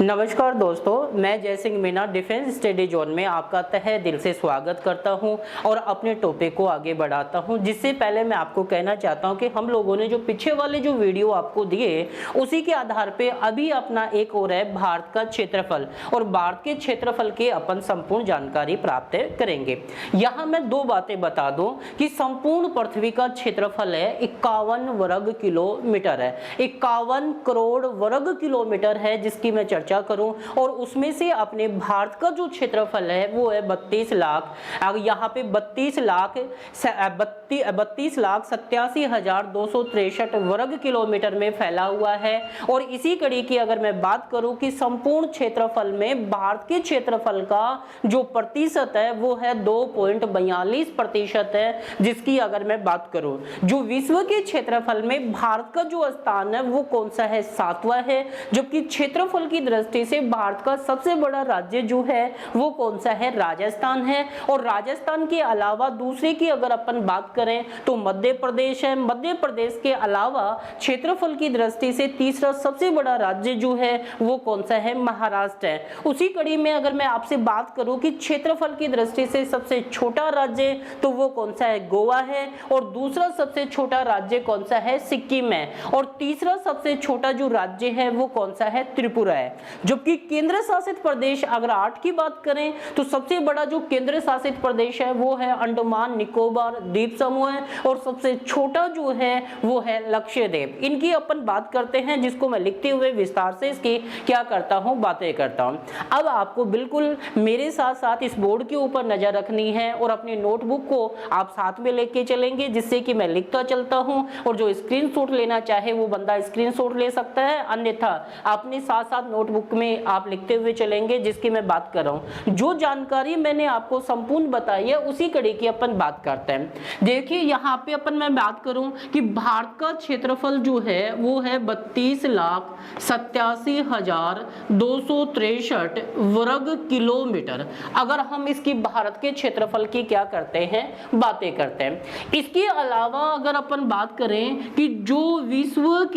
नमस्कार दोस्तों, मैं जय Singh Meena defence study zone में आपका तहे दिल से स्वागत करता हूं और अपने टॉपिक को आगे बढ़ाता हूं। जिससे पहले मैं आपको कहना चाहता हूं कि हम लोगों ने जो पीछे वाले जो वीडियो आपको दिए उसी के आधार पे अभी अपना एक और है भारत का क्षेत्रफल, और भारत के क्षेत्रफल की अपन संपूर्ण जानकारी प्राप्त करेंगे। यहाँ मैं दो बातें बता दूं कि संपूर्ण पृथ्वी का क्षेत्रफल है 51 वर्ग किलोमीटर है, 51 करोड़ वर्ग किलोमीटर है, जिसकी मैं चर्चा करूं। और उसमें से अपने भारत का जो क्षेत्रफल है वो है 32 लाख, यहाँ पे 32,87,263 वर्ग किलोमीटर में फैला हुआ है। और इसी कड़ी की अगर मैं बात करूं कि संपूर्ण क्षेत्रफल में भारत के क्षेत्रफल का जो प्रतिशत है वो है 2.42% है, जिसकी अगर मैं बात करूं जो विश्व के क्षेत्रफल में भारत का जो स्थान है वो कौन सा है, 7वां है। जबकि क्षेत्रफल की दृष्टि से भारत का सबसे बड़ा राज्य जो है वो कौन सा है, राजस्थान है। और राजस्थान के अलावा दूसरे की अगर अपन बात करें तो मध्य प्रदेश है। मध्य प्रदेश के अलावा क्षेत्रफल की दृष्टि से तीसरा सबसे बड़ा राज्य जो है वो कौन सा है, महाराष्ट्र है। उसी कड़ी में अगर मैं आपसे बात करूं कि क्षेत्रफल की दृष्टि से सबसे छोटा राज्य तो वो कौन सा है, गोवा है। और दूसरा सबसे छोटा राज्य कौन सा है, सिक्किम है। और तीसरा सबसे छोटा जो राज्य है वो कौन सा है, त्रिपुरा है। जबकि केंद्र शासित प्रदेश अगर 8 की बात करें तो सबसे बड़ा जो केंद्र शासित प्रदेश है वो है अंडमान निकोबार द्वीप समूह है, और सबसे छोटा जो है वो है लक्षद्वीप। इनकी अपन बात करते हैं, जिसको मैं लिखते हुए विस्तार से इसकी क्या करता हूं, बातें करता हूं। अब आपको बिल्कुल मेरे साथ साथ इस बोर्ड के ऊपर नजर रखनी है और अपनी नोटबुक को आप साथ में लेके चलेंगे, जिससे कि मैं लिखता चलता हूं। और जो स्क्रीनशॉट लेना चाहे वो बंदा स्क्रीनशॉट ले सकता है, अन्यथा अपने साथ साथ नोटबुक में आप लिखते हुए चलेंगे, जिसकी मैं बात कर रहा हूं। जो जानकारी मैंने आपको संपूर्ण बताई है उसी कड़ी की अपन बात करते हैं। देखिए यहाँ पे अपन मैं बात करूं कि भारत का क्षेत्रफल जो है वो है 32,87,263 वर्ग किलोमीटर। अगर हम इसकी भारत के क्षेत्रफल की क्या करते हैं, बातें करते हैं। इसके अलावा अगर अपन बात करें कि जो विश्व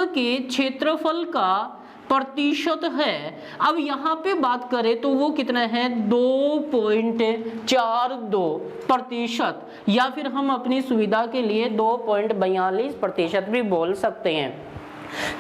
के क्षेत्रफल का प्रतिशत है, अब यहाँ पे बात करें तो वो कितना है, 2.42%, या फिर हम अपनी सुविधा के लिए 2.42% भी बोल सकते हैं।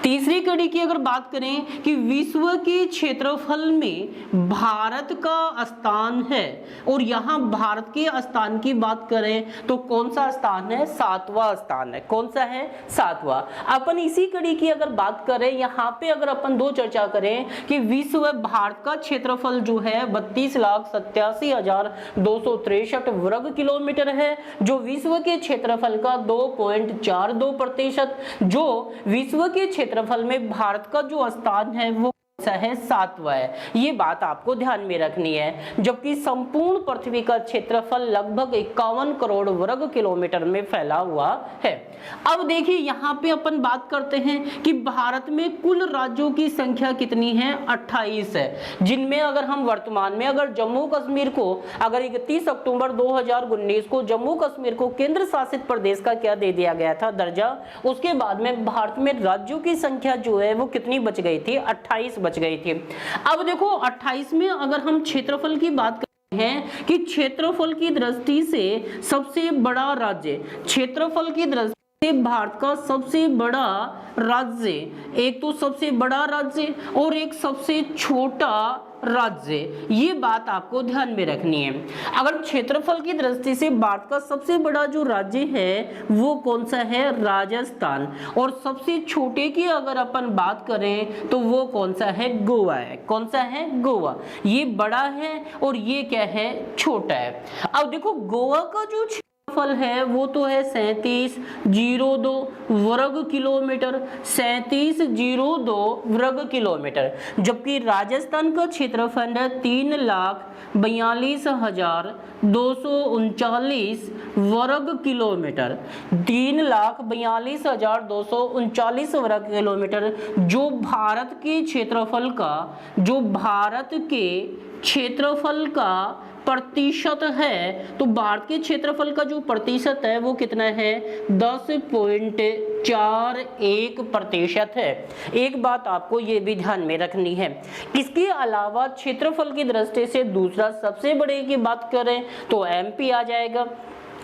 तीसरी कड़ी की अगर बात करें कि विश्व के क्षेत्रफल में भारत का स्थान है, और यहाँ भारत के स्थान की बात करें तो कौन सा स्थान है, 7वां स्थान है। कौन सा है, 7वां। अपन इसी कड़ी की अगर बात करें, यहाँ पे अगर अपन दो चर्चा करें कि विश्व भारत का क्षेत्रफल जो है 32,87,263 वर्ग किलोमीटर है, जो विश्व के क्षेत्रफल का 2.42%, जो विश्व के क्षेत्रफल में भारत का जो स्थान है वो है 7वां है। ये बात आपको ध्यान में रखनी है। जबकि संपूर्ण पृथ्वी का क्षेत्रफल लगभग 51 करोड़ वर्ग किलोमीटर में फैला हुआ है। अब देखिए यहाँ पे अपन बात करते हैं कि भारत में कुल राज्यों की संख्या कितनी है, 28 है। जिनमें अगर हम वर्तमान में अगर जम्मू कश्मीर को अगर 31 अक्टूबर 2019 को जम्मू कश्मीर को केंद्र शासित प्रदेश का क्या दे दिया गया था, दर्जा, उसके बाद में भारत में राज्यों की संख्या जो है वो कितनी बच गई थी, 28 बच गई थी। अब देखो 28 में अगर हम क्षेत्रफल की बात करते हैं कि क्षेत्रफल की दृष्टि से सबसे बड़ा राज्य, क्षेत्रफल की दृष्टि से भारत का सबसे बड़ा राज्य, एक तो सबसे बड़ा राज्य और एक सबसे छोटा राज्य, ये बात आपको ध्यान में रखनी है। अगर क्षेत्रफल की दृष्टि से भारत का सबसे बड़ा जो राज्य है वो कौन सा है, राजस्थान। और सबसे छोटे की अगर अपन बात करें तो वो कौन सा है, गोवा है। कौन सा है, गोवा। ये बड़ा है और ये क्या है, छोटा है। अब देखो गोवा का जो फल है वो तो है 3702 वर्ग किलोमीटर, 3702 वर्ग किलोमीटर। जबकि राजस्थान का क्षेत्रफल है 3,42,239 वर्ग किलोमीटर, 3,42,239 वर्ग किलोमीटर, जो भारत के क्षेत्रफल का प्रतिशत है, तो भारत के क्षेत्रफल का जो प्रतिशत है वो कितना है, 10.41% है। एक बात आपको ये भी ध्यान में रखनी है। इसके अलावा क्षेत्रफल की दृष्टि से दूसरा सबसे बड़े की बात करें तो एमपी आ जाएगा।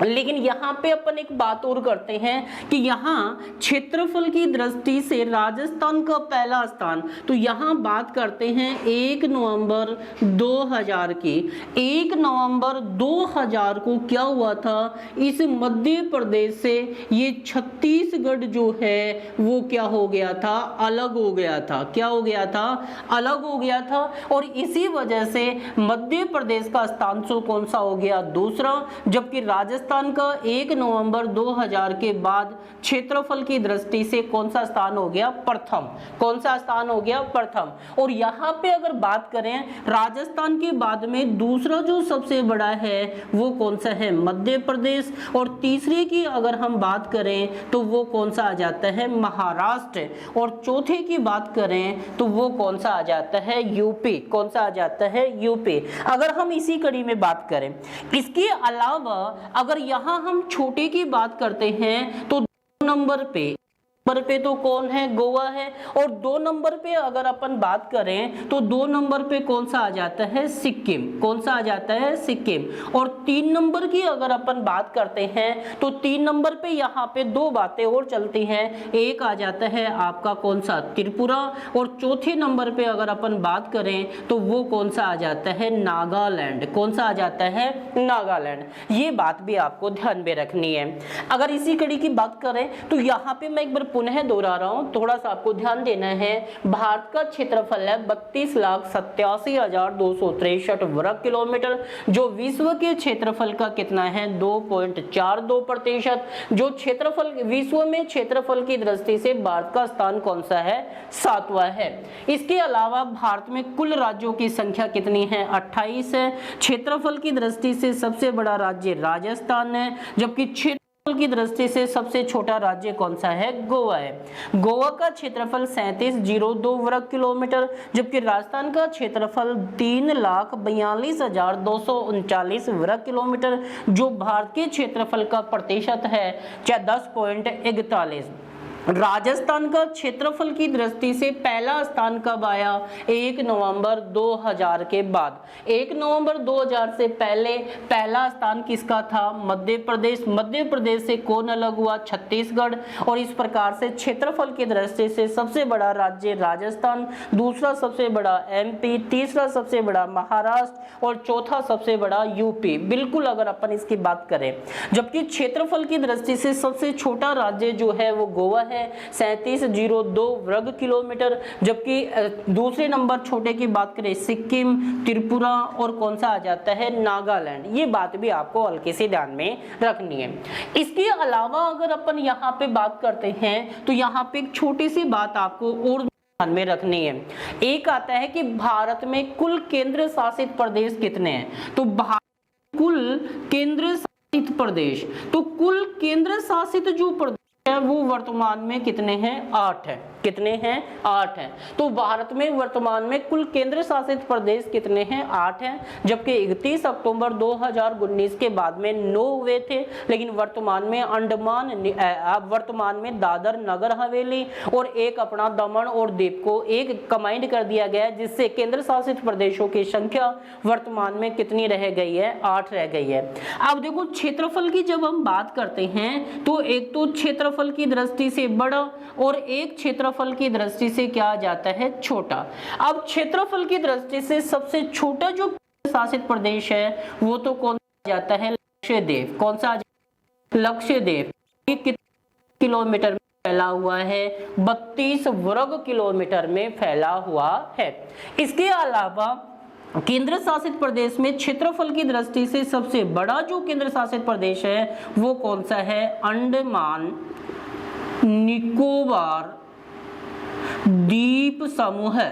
लेकिन यहाँ पे अपन एक बात और करते हैं कि यहाँ क्षेत्रफल की दृष्टि से राजस्थान का पहला स्थान, तो यहाँ बात करते हैं 1 नवंबर 2000 की। 1 नवंबर 2000 को क्या हुआ था, इस मध्य प्रदेश से ये छत्तीसगढ़ जो है वो क्या हो गया था, अलग हो गया था। क्या हो गया था, अलग हो गया था। और इसी वजह से मध्य प्रदेश का स्थान कौन सा हो गया, दूसरा, जबकि राजस्थान का 1 नवंबर 2000 के बाद क्षेत्रफल की दृष्टि से कौन सा स्थान हो गया, प्रथम। कौन सा स्थान हो गया, प्रथम। और यहाँ पे अगर बात करें राजस्थान के बाद में दूसरा जो सबसे बड़ा है वो कौन सा है, मध्य प्रदेश। और तीसरे की अगर हम बात करें तो वो कौन सा आ जाता है, महाराष्ट्र। और चौथे की बात करें तो वो कौन सा आ जाता है, यूपी। कौन सा आ जाता है, यूपी। अगर हम इसी कड़ी में बात करें, इसके अलावा अगर यहाँ हम छोटे की बात करते हैं तो 2 नंबर पे तो कौन है, गोवा है। और 2 नंबर पे अगर अपन बात करें तो 2 नंबर पे कौन सा आ जाता है, सिक्किम। कौन सा आ जाता है, सिक्किम। और 3 नंबर की अगर अपन बात करते हैं तो 3 नंबर पे यहाँ पे 2 बातें और चलती हैं। एक आ जाता है आपका कौन सा, त्रिपुरा। और चौथे नंबर पे अगर अपन बात करें तो वो कौन सा आ जाता है, नागालैंड। कौन सा आ जाता है, नागालैंड। ये बात भी आपको ध्यान में रखनी है। अगर इसी कड़ी की बात करें तो यहाँ पे मैं एक बार पुनः दोहरा रहा हूं, थोड़ा सा आपको ध्यान देना है। भारत का क्षेत्रफल है 32,87,263 वर्ग किलोमीटर, जो विश्व के क्षेत्रफल का कितना है, 2.42%। जो क्षेत्रफल विश्व में क्षेत्रफल की दृष्टि से भारत का स्थान कौन सा है, 7वां है। इसके अलावा भारत में कुल राज्यों की संख्या कितनी है, 28 है। क्षेत्रफल की दृष्टि से सबसे बड़ा राज्य राजस्थान है, जबकि क्षेत्रफल की दृष्टि से सबसे छोटा राज्य कौन सा है, गोवा है। गोवा का क्षेत्रफल 3702 वर्ग किलोमीटर, जबकि राजस्थान का क्षेत्रफल 3,42,239 वर्ग किलोमीटर, जो भारत के क्षेत्रफल का प्रतिशत है 10.41। राजस्थान का क्षेत्रफल की दृष्टि से पहला स्थान कब आया, 1 नवंबर 2000 के बाद। 1 नवंबर 2000 से पहले पहला स्थान किसका था, मध्य प्रदेश। मध्य प्रदेश से कौन अलग हुआ, छत्तीसगढ़। और इस प्रकार से क्षेत्रफल की दृष्टि से सबसे बड़ा राज्य राजस्थान, दूसरा सबसे बड़ा एमपी, तीसरा सबसे बड़ा महाराष्ट्र और चौथा सबसे बड़ा यूपी। बिल्कुल अगर अपन इसकी बात करें, जबकि क्षेत्रफल की दृष्टि से सबसे छोटा राज्य जो है वो गोवा है, 3702 वर्ग किलोमीटर। जबकि दूसरे नंबर छोटे की बात करें सिक्किम, त्रिपुरा और कौन सा आ जाता है, नागालैंड। ये बात भी आपको हल्के से ध्यान में रखनी है। इसके अलावा अगर अपन यहाँ पे बात करते हैं तो यहाँ पे एक छोटी सी बात आपको और ध्यान में रखनी है। एक आता है कि भारत में कुल केंद्र शासित प्रदेश कितने हैं, तो भारत कुल केंद्र शासित प्रदेश, तो कुल केंद्र शासित जो प्रदेश वो वर्तमान में कितने हैं, 8 है। कितने हैं, 8 हैं। तो भारत में वर्तमान में कुल केंद्र शासित प्रदेश कितने हैं, 8 हैं। जबकि 31 अक्टूबर 2019 के बाद में 9 हुए थे, लेकिन वर्तमान में वर्तमान में दादर नगर हवेली और एक अपना दमन और दीव को एक कंबाइंड कर दिया गया है, जिससे केंद्र शासित प्रदेशों की संख्या वर्तमान में कितनी रह गई है, 8 रह गई है। अब देखो क्षेत्रफल की जब हम बात करते हैं तो एक तो क्षेत्रफल की दृष्टि से बड़ा और एक क्षेत्रफल की दृष्टि से क्या आ जाता है, छोटा। अब क्षेत्रफल की दृष्टि से सबसे छोटा जो शासित प्रदेश है वो तो कौन सा जाता है, लक्षद्वीप। कौन सा, लक्षद्वीप। कितने किलोमीटर में फैला हुआ है, 32 वर्ग किलोमीटर में फैला हुआ है। इसके अलावा केंद्र शासित प्रदेश में क्षेत्रफल की दृष्टि से सबसे बड़ा जो केंद्र शासित प्रदेश है वो कौन सा है, अंडमान निकोबार द्वीप समूह है।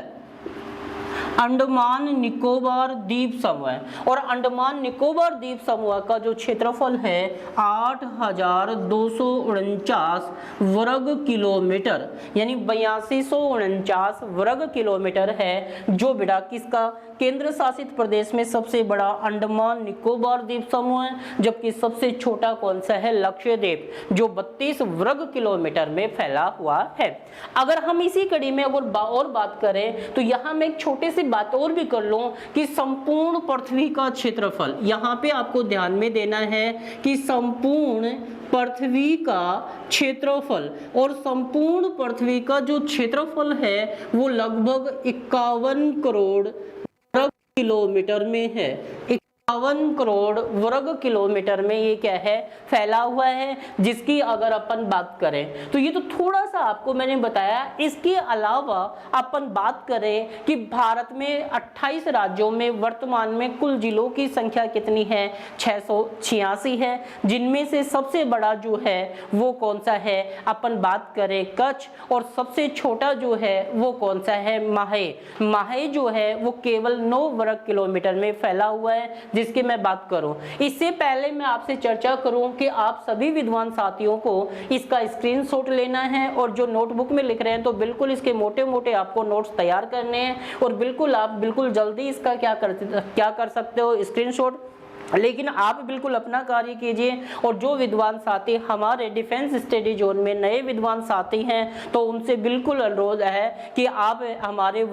अंडमान निकोबार द्वीप समूह। और अंडमान निकोबार द्वीप समूह का जो क्षेत्रफल है 8,249 वर्ग किलोमीटर, यानी 8249 वर्ग किलोमीटर है, जो बेटा किसका, केंद्र शासित प्रदेश में सबसे बड़ा अंडमान निकोबार द्वीप समूह है, जबकि सबसे छोटा कौन सा है, लक्षद्वीप, जो 32 वर्ग किलोमीटर में फैला हुआ है। अगर हम इसी कड़ी में अगर और बात करें तो यहाँ मैं एक छोटी सी बात और भी कर लूं कि संपूर्ण पृथ्वी का क्षेत्रफल, यहाँ पे आपको ध्यान में देना है कि संपूर्ण पृथ्वी का क्षेत्रफल, और संपूर्ण पृथ्वी का जो क्षेत्रफल है वो लगभग 51 करोड़ वर्ग किलोमीटर में है। 51 करोड़ वर्ग किलोमीटर में ये क्या है, फैला हुआ है। जिसकी अगर अपन बात करें तो ये तो थोड़ा सा आपको मैंने बताया। इसके अलावा अपन बात करें कि भारत में 28 राज्यों में वर्तमान में कुल जिलों की संख्या कितनी है, 686 है, जिनमें से सबसे बड़ा जो है वो कौन सा है, अपन बात करें कच्छ, और सबसे छोटा जो है वो कौन सा है, माहे। माहे जो है वो केवल 9 वर्ग किलोमीटर में फैला हुआ है, जिसकी मैं बात करूं। इससे पहले मैं आपसे चर्चा करूं कि आप सभी विद्वान साथियों को इसका स्क्रीनशॉट लेना है, और जो नोटबुक में लिख रहे हैं तो बिल्कुल इसके मोटे मोटे आपको नोट्स तैयार करने हैं, और बिल्कुल आप बिल्कुल जल्दी इसका क्या कर सकते हो, स्क्रीनशॉट। लेकिन आप बिल्कुल अपना कार्य कीजिए। और जो विद्वान साथी हमारे डिफेंस स्टडी जोन में नए विद्वान साथी हैं तो उनसे बिल्कुल अनुरोध है कि आप हमारे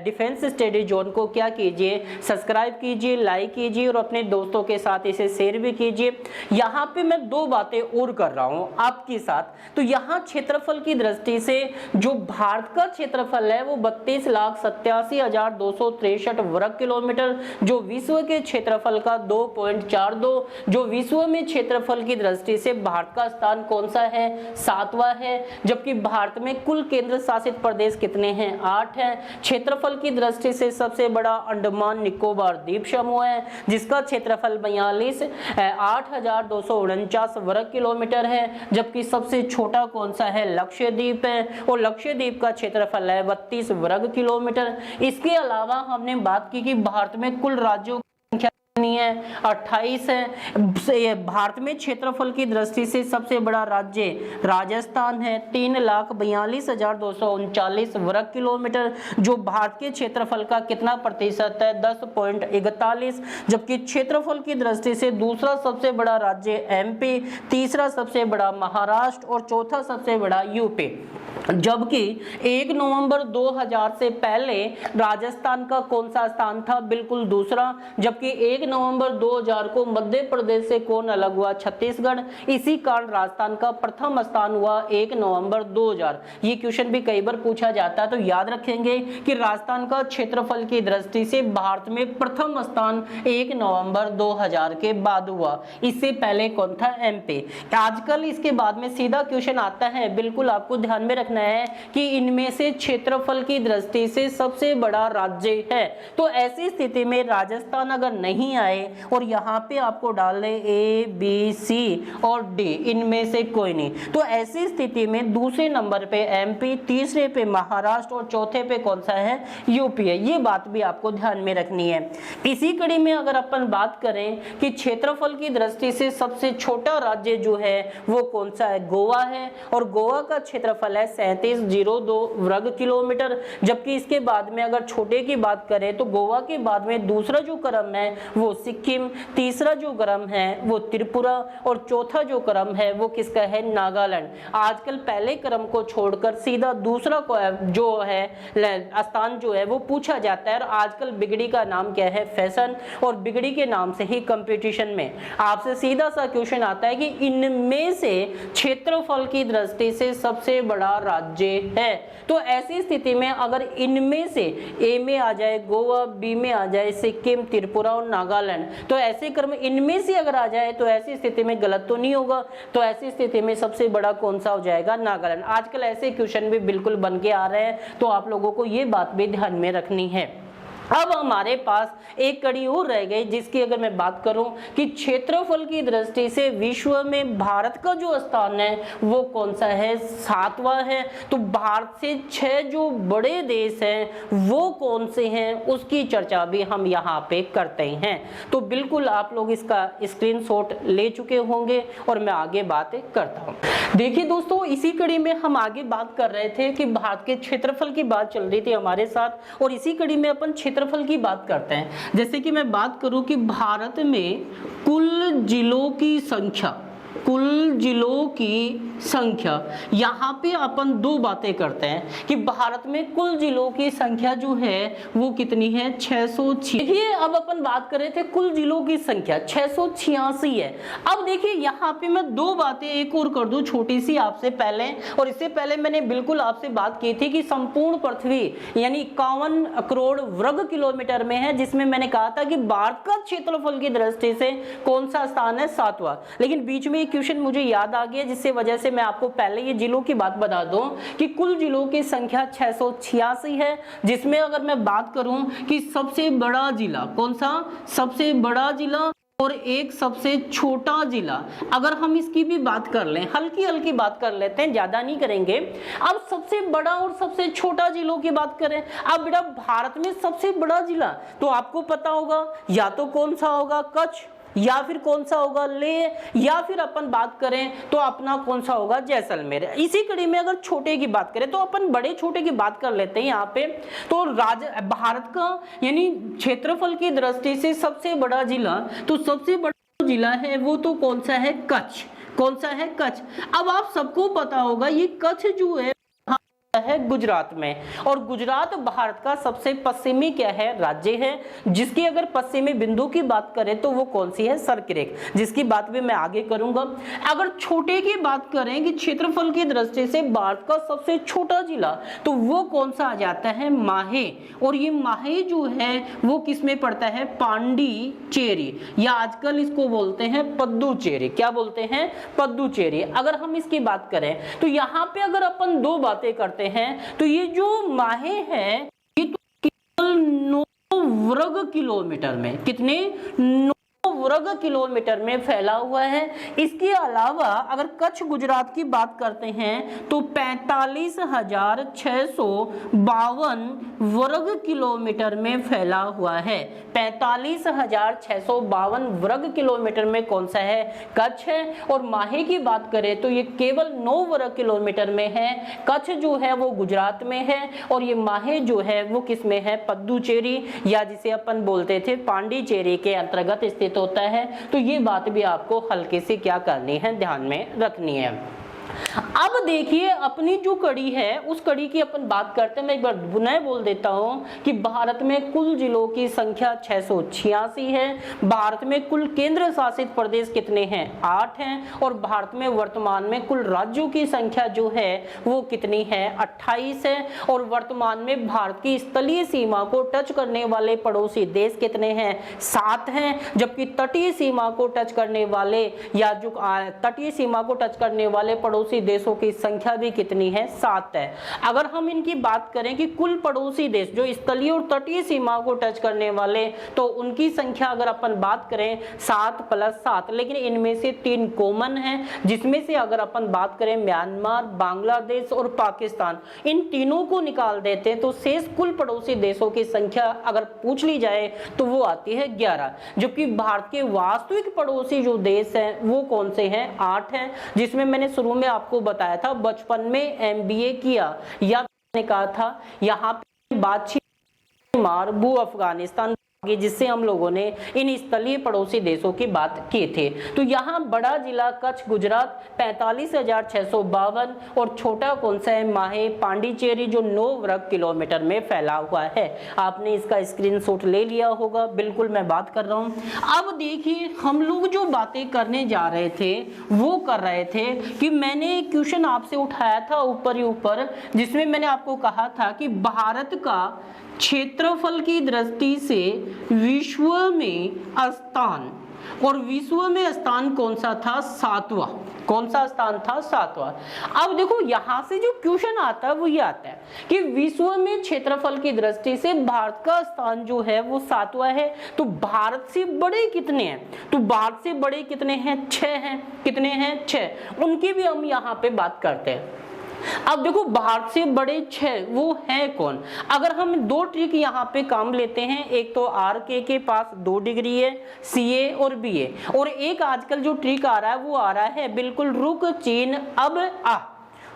डिफेंस स्टडी जोन को क्या कीजिए, सब्सक्राइब कीजिए, लाइक कीजिए, और अपने दोस्तों के साथ इसे शेयर भी कीजिए। यहाँ पे मैं 2 बातें और कर रहा हूँ आपके साथ। तो यहाँ क्षेत्रफल की दृष्टि से जो भारत का क्षेत्रफल है वो 32,87,263 वर्ग किलोमीटर, जो विश्व के क्षेत्रफल का 2.42, जो विश्व में क्षेत्रफल की दृष्टि से भारत का स्थान कौन सा है, 7वां है। जबकि भारत में कुल केंद्र शासित प्रदेश कितने हैं, 8 हैं। क्षेत्रफल की दृष्टि से सबसे बड़ा अंडमान निकोबार द्वीप समूह है, जिसका क्षेत्रफल 8,249 वर्ग किलोमीटर है। जबकि सबसे छोटा कौन सा है, लक्षद्वीप है, और लक्षद्वीप का क्षेत्रफल है 32 वर्ग किलोमीटर। इसके अलावा हमने बात की कि भारत में कुल राज्यों है 28 है। भारत में क्षेत्रफल की दृष्टि से सबसे बड़ा राज्य राजस्थान है, 3,42,239 वर्ग किलोमीटर, जो भारत के क्षेत्रफल का कितना प्रतिशत है, 10.41। जबकि क्षेत्रफल की दृष्टि से दूसरा सबसे बड़ा राज्य एमपी, तीसरा सबसे बड़ा महाराष्ट्र, और चौथा सबसे बड़ा यूपी। जबकि 1 नवंबर 2000 से पहले राजस्थान का कौन सा स्थान था, बिल्कुल दूसरा। जबकि 1 नवंबर 2000 को मध्य प्रदेश से कौन अलग हुआ, छत्तीसगढ़। इसी कारण राजस्थान का प्रथम स्थान हुआ 1 नवंबर 2000। ये क्वेश्चन भी कई बार पूछा जाता है, तो याद रखेंगे कि राजस्थान का क्षेत्रफल की दृष्टि से भारत में प्रथम स्थान 1 नवंबर 2000 के बाद हुआ। इससे पहले कौन था, एमपी। आजकल इसके बाद में सीधा क्वेश्चन आता है, बिल्कुल आपको ध्यान में रखना है कि इनमें से क्षेत्रफल की दृष्टि से सबसे बड़ा राज्य है। तो ऐसी स्थिति में राजस्थान अगर नहीं आए और यहाँ पे आपको डालने ए बी सी और डी, इनमें से कोई नहीं, तो ऐसी स्थिति में दूसरे नंबर पे एमपी, तीसरे पे महाराष्ट्र और चौथे पे कौन सा है, यूपी है। ये बात भी आपको ध्यान में रखनी है। इसी कड़ी में अगर अपन बात करें कि क्षेत्रफल की दृष्टि से सबसे छोटा राज्य जो है वो कौन सा है, गोवा है, और गोवा का क्षेत्रफल है 3702 वर्ग किलोमीटर। जबकि इसके बाद में अगर छोटे की बात करें तो गोवा के बाद में दूसरा जो क्रम है वो सिक्किम, तीसरा जो क्रम है वो त्रिपुरा, और चौथा जो क्रम है वो किसका है, नागालैंड। आजकल पहले क्रम को छोड़कर सीधा दूसरा जो है स्थान जो है वो पूछा जाता है। और आजकल बिगड़ी का नाम क्या है, फैशन, और बिगड़ी के नाम से ही कंपटीशन में आपसे सीधा सा क्वेश्चन आता है कि इनमें से क्षेत्रफल की दृष्टि से सबसे बड़ा राज्य है। तो ऐसी स्थिति में अगर इनमें से ए में आ जाए गोवा, बी में आ जाए सिक्किम, त्रिपुरा और नागालैंड, तो ऐसे क्रम इनमें से अगर आ जाए तो ऐसी स्थिति में गलत तो नहीं होगा। तो ऐसी स्थिति में सबसे बड़ा कौन सा हो जाएगा, नागालैंड। आजकल ऐसे क्वेश्चन भी बिल्कुल बन के आ रहे हैं, तो आप लोगों को ये बात भी ध्यान में रखनी है। अब हमारे पास एक कड़ी और रह गई, जिसकी अगर मैं बात करूं कि क्षेत्रफल की दृष्टि से विश्व में भारत का जो स्थान है वो कौन सा है, 7वां है। तो भारत से 6 जो बड़े देश हैं वो कौन से हैं, उसकी चर्चा भी हम यहाँ पे करते हैं। तो बिल्कुल आप लोग इसका स्क्रीनशॉट ले चुके होंगे और मैं आगे बात करता हूँ। देखिए दोस्तों, इसी कड़ी में हम आगे बात कर रहे थे कि भारत के क्षेत्रफल की बात चल रही थी हमारे साथ, और इसी कड़ी में अपन क्षेत्रफल की बात करते हैं। जैसे कि मैं बात करूं कि भारत में कुल जिलों की संख्या, यहाँ पे अपन दो बातें करते हैं कि भारत में कुल जिलों की संख्या जो है वो कितनी है, 686। देखिए अब अपन बात कर रहे थे कुल जिलों की संख्या 686 है। अब देखिए यहाँ पे मैं दो बातें एक और कर दूं छोटी सी आपसे पहले, और इससे पहले मैंने बिल्कुल आपसे बात की थी कि संपूर्ण पृथ्वी यानी 51 करोड़ वर्ग किलोमीटर में है, जिसमें मैंने कहा था कि भारत का क्षेत्रफल की दृष्टि से कौन सा स्थान है, 7वां। लेकिन बीच में क्वेश्चन मुझे याद आ गया, जिससे वजह से मैं आपको पहले ये जिलों की बात बता दूं कि कुल जिलों की संख्या 686 है, जिसमें अगर मैं बात करूं कि सबसे बड़ा जिला कौन सा, सबसे बड़ा जिला और एक सबसे छोटा जिला, अगर हम इसकी भी बात कर लें, हल्की हल्की बात कर लेते हैं, ज्यादा नहीं करेंगे। अब सबसे बड़ा और सबसे छोटा जिलों की बात करें, अब बेटा भारत में सबसे बड़ा जिला तो आपको पता होगा या तो कौन सा होगा, कच्छ, या फिर कौन सा होगा, लेह, या फिर अपन बात करें तो अपना कौन सा होगा, जैसलमेर। इसी कड़ी में अगर छोटे की बात करें तो अपन बड़े छोटे की बात कर लेते हैं यहाँ पे। तो भारत का यानी क्षेत्रफल की दृष्टि से सबसे बड़ा जिला, तो सबसे बड़ा जिला है वो तो कौन सा है, कच्छ। कौन सा है, कच्छ। अब आप सबको पता होगा ये कच्छ जो है गुजरात में, और गुजरात भारत का सबसे पश्चिमी क्या है, राज्य है, जिसकी अगर पश्चिमी बिंदु की बात करें तो वो कौन सी है, सर्करेख, जिसकी बात भी मैं आगे करूंगा। अगर छोटे की बात करें कि क्षेत्रफल की दृष्टि से भारत का सबसे छोटा जिला, तो वो कौन सा आ जाता है, माहे। और ये माहे जो है वो किस में पड़ता है, पांडिचेरी, या आजकल इसको बोलते हैं पुदुचेरी। क्या बोलते हैं, पुदुचेरी। अगर हम इसकी बात करें तो यहाँ पे अगर अपन दो बातें करते हैं तो ये जो माहे है ये तो केवल 9 वर्ग किलोमीटर में, कितने, 9 वर्ग किलोमीटर में फैला हुआ है। इसके अलावा अगर कच्छ गुजरात की बात करते हैं तो 45,652 वर्ग किलोमीटर में फैला हुआ है। 45,652 वर्ग किलोमीटर में कौन सा है, कच्छ है। और माहे की बात करें तो ये केवल 9 वर्ग किलोमीटर में है। कच्छ जो है वो गुजरात में है और ये माहे जो है वो किस में है, पुदुचेरी, या जिसे अपन बोलते थे पांडिचेरी के अंतर्गत स्थित होता है। तो ये बात भी आपको हल्के से क्या करनी है, ध्यान में रखनी है। अब देखिए अपनी जो कड़ी है उस कड़ी की अपन बात करते हैं। मैं एक बार पुनः बोल देता हूं कि भारत में कुल जिलों की संख्या 686 है। भारत में कुल केंद्र शासित प्रदेश कितने हैं, 8 हैं। और भारत में वर्तमान में कुल राज्यों की संख्या जो है वो कितनी है, 28 है। और वर्तमान में भारत की स्थलीय सीमा को टच करने वाले पड़ोसी देश कितने हैं, 7 हैं। जबकि तटीय सीमा को टच करने वाले या जो तटीय सीमा को टच करने वाले पड़ोसी देशों की संख्या भी कितनी है, 7 है। अगर हम इनकी बात करें कि कुल पड़ोसी देश जो स्थलीय और तटीय सीमा को टच करने वाले, तो उनकी संख्या अगर अपन बात करें 7 + 7, लेकिन इनमें से 3 कॉमन है, जिसमें से अगर अपन बात करें म्यांमार, बांग्लादेश और पाकिस्तान, इन तीनों को निकाल देते हैं तो शेष कुल पड़ोसी देशों की संख्या अगर पूछ ली जाए तो वो आती है 11। जबकि भारत के वास्तविक पड़ोसी जो देश हैं वो कौन से हैं, 8 हैं। जिसमें मैंने शुरू में आपको बताया था बचपन में MBA किया, या मैंने कहा था यहाँ पे बातचीत भू अफगानिस्तान, जिससे हम लोगों ने इन स्थलीय पड़ोसी देशों की बात की थी। तो यहाँ बड़ा जिला कच्छ गुजरात 45,652 और छोटा कौन सा है, माहे पांडिचेरी, जो 9 वर्ग किलोमीटर में फैला हुआ है। आपने इसका स्क्रीनशॉट ले लिया होगा, बिल्कुल मैं बात कर रहा हूँ। अब देखिए हम लोग जो बातें करने जा रहे थे वो कर रहे थे कि मैंने एक क्वेश्चन आपसे उठाया था ऊपर ही ऊपर, जिसमें मैंने आपको कहा था कि भारत का क्षेत्रफल की दृष्टि से विश्व में स्थान और विश्व में स्थान कौन सा था? 7वां। कौन सा स्थान था? 7वां। अब देखो यहां से जो क्वेश्चन आता है वो ये आता है कि विश्व में क्षेत्रफल की दृष्टि से भारत का स्थान जो है वो 7वां है। तो भारत से बड़े कितने हैं? तो भारत से बड़े कितने हैं? 6 हैं। कितने हैं? 6। उनकी भी हम यहाँ पे बात करते हैं। अब देखो भारत से बड़े 6 वो है कौन? अगर हम 2 ट्रिक यहाँ पे काम लेते हैं, एक तो आर के पास 2 डिग्री है, CA और BA, और एक आजकल जो ट्रिक आ रहा है वो आ रहा है बिल्कुल रुक चीन अब आ,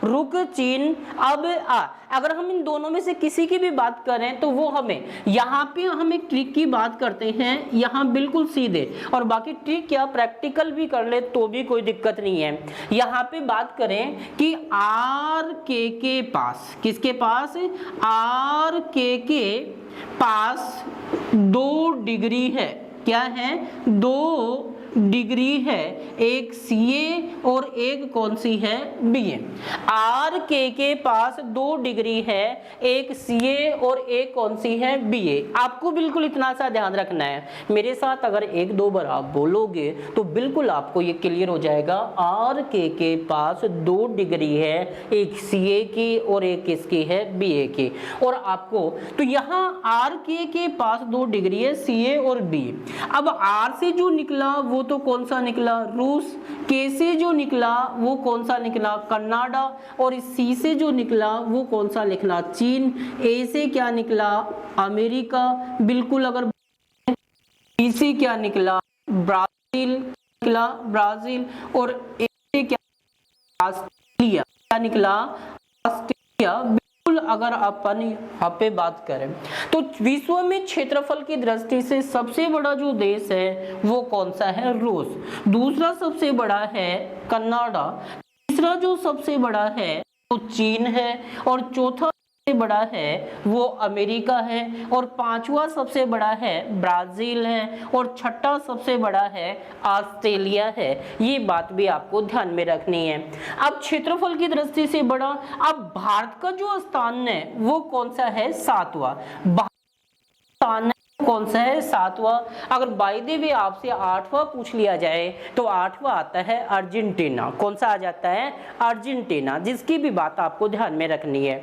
रुक चीन अब आ। अगर हम इन दोनों में से किसी की भी बात करें तो वो हमें यहाँ पे हम एक ट्रिक की बात करते हैं यहाँ बिल्कुल सीधे, और बाकी ट्रिक क्या प्रैक्टिकल भी कर ले तो भी कोई दिक्कत नहीं है। यहाँ पे बात करें कि आर के पास, किसके पास? आर के पास 2 डिग्री है। क्या है? 2 डिग्री है, एक CA और एक कौन सी है? BA। आर के पास 2 डिग्री है, एक CA और एक कौन सी है? BA। आपको बिल्कुल इतना सा ध्यान रखना है, मेरे साथ अगर 1-2 बार आप बोलोगे तो बिल्कुल आपको ये क्लियर हो जाएगा। आर के पास 2 डिग्री है, एक CA की और एक किसकी है? BA की। और आपको तो यहाँ आर के पास 2 डिग्री है, CA और B। अब आर से जो निकला वो तो कौन सा निकला? रूस। के से जो निकला वो कौन सा निकला? कनाडा। और सी से जो निकला वो कौन सा निकला? चीन। ए से क्या निकला? अमेरिका। बिल्कुल। अगर बी से क्या निकला? ब्राजील निकला, ब्राजील। और ए से क्या? ऑस्ट्रेलिया। क्या निकला? ऑस्ट्रेलिया। अगर अपन यहाँ पे बात करें तो विश्व में क्षेत्रफल की दृष्टि से सबसे बड़ा जो देश है वो कौन सा है? रूस। दूसरा सबसे बड़ा है कनाडा। तीसरा जो सबसे बड़ा है वो चीन है, और चौथा सबसे बड़ा है वो अमेरिका है, और 5वां सबसे बड़ा है ब्राजील है, और 6ठा सबसे बड़ा है ऑस्ट्रेलिया है। ये बात भी आपको ध्यान में रखनी है। अब क्षेत्रफल की दृष्टि से बड़ा, अब भारत का जो स्थान है वो कौन सा है? 7वां। स्थान कौन सा है? 7वां। अगर बाय द वे आपसे 8वां पूछ लिया जाए तो 8वां आता है अर्जेंटीना। कौन सा आ जाता है? अर्जेंटीना, जिसकी भी बात आपको ध्यान में रखनी है।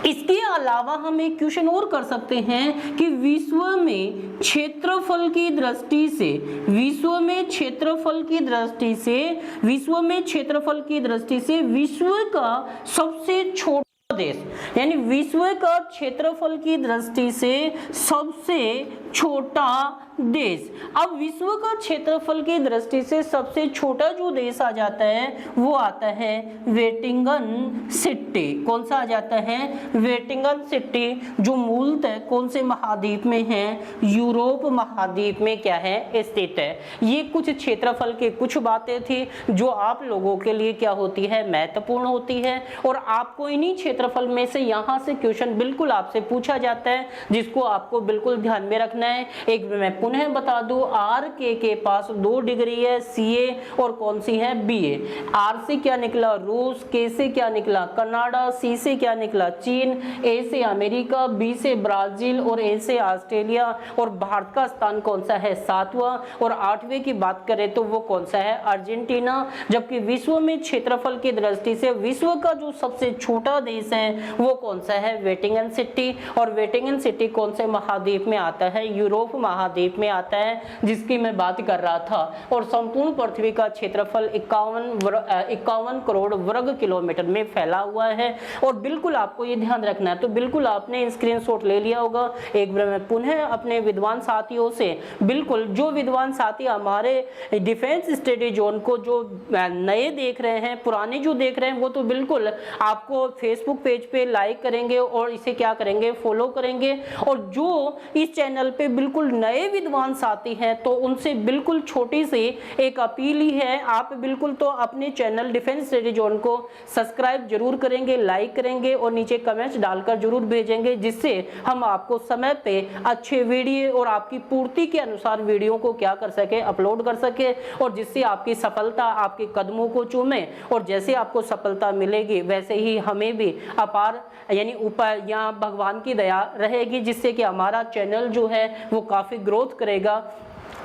इसके अलावा हम एक क्वेश्चन और कर सकते हैं कि विश्व में क्षेत्रफल की दृष्टि से, विश्व में क्षेत्रफल की दृष्टि से, विश्व में क्षेत्रफल की दृष्टि से विश्व का सबसे छोटा देश, यानी विश्व का क्षेत्रफल की दृष्टि से सबसे छोटा देश। अब विश्व का क्षेत्रफल की दृष्टि से सबसे छोटा जो देश आ जाता है वो आता है वेटिंगन सिटी। कौन सा आ जाता है? वेटिंगन सिटी, जो मूलतः कौन से महाद्वीप में है? यूरोप महाद्वीप में क्या है? स्थित है। ये कुछ क्षेत्रफल के कुछ बातें थी जो आप लोगों के लिए क्या होती है? महत्वपूर्ण होती है, और आपको इन्हीं क्षेत्रफल में से यहाँ से क्वेश्चन बिल्कुल आपसे पूछा जाता है, जिसको आपको बिल्कुल ध्यान में रखना है। एक मैं पुनः बता दूं, आर के पास 2 डिग्री है, CA और कौन सी है? BA। आर से क्या निकला? रूस। के से क्या निकला? कनाडा। सी से क्या निकला? चीन। ए से अमेरिका। बी से ब्राजील, और ए से ऑस्ट्रेलिया। और भारत का स्थान कौन सा है? 7वां। और 8वें की बात करें तो वो कौन सा है? अर्जेंटीना। जबकि विश्व में क्षेत्रफल की दृष्टि से विश्व का जो सबसे छोटा देश है वो कौन सा है? वेटिंगन सिटी। और वेटिंगन सिटी कौन से महाद्वीप में आता है? यूरोप महाद्वीप में आता है, जिसकी मैं बात कर रहा था। और संपूर्ण पृथ्वी का क्षेत्रफल 51 करोड़ वर्ग किलोमीटर में फैला हुआ है। और बिल्कुल आपको ये ध्यान रखना है, तो बिल्कुल आपने स्क्रीनशॉट ले लिया होगा। एक बार मैं पुनः अपने विद्वान साथियों से, बिल्कुल जो विद्वान साथी हमारे डिफेंस स्टडी जोन को जो नए देख रहे हैं, पुराने जो देख रहे हैं, वो तो बिल्कुल आपको फेसबुक पेज पे लाइक करेंगे और इसे क्या करेंगे? फॉलो करेंगे। और जो इस चैनल पे बिल्कुल नए विद्वान साथी हैं तो उनसे बिल्कुल छोटी सी एक अपील ही है, आप बिल्कुल तो अपने चैनल डिफेंस स्टडी जोन को सब्सक्राइब जरूर करेंगे, लाइक करेंगे और नीचे कमेंट्स डालकर जरूर भेजेंगे, जिससे हम आपको समय पे अच्छे वीडियो और आपकी पूर्ति के अनुसार वीडियो को क्या कर सके? अपलोड कर सके, और जिससे आपकी सफलता आपके कदमों को चूमे। और जैसे आपको सफलता मिलेगी वैसे ही हमें भी अपार यानी ऊपर या भगवान की दया रहेगी, जिससे कि हमारा चैनल जो है वो काफी ग्रोथ करेगा।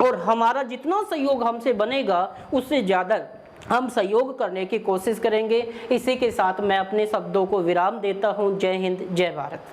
और हमारा जितना सहयोग हमसे बनेगा उससे ज़्यादा हम सहयोग करने की कोशिश करेंगे। इसी के साथ मैं अपने शब्दों को विराम देता हूँ। जय हिंद, जय भारत।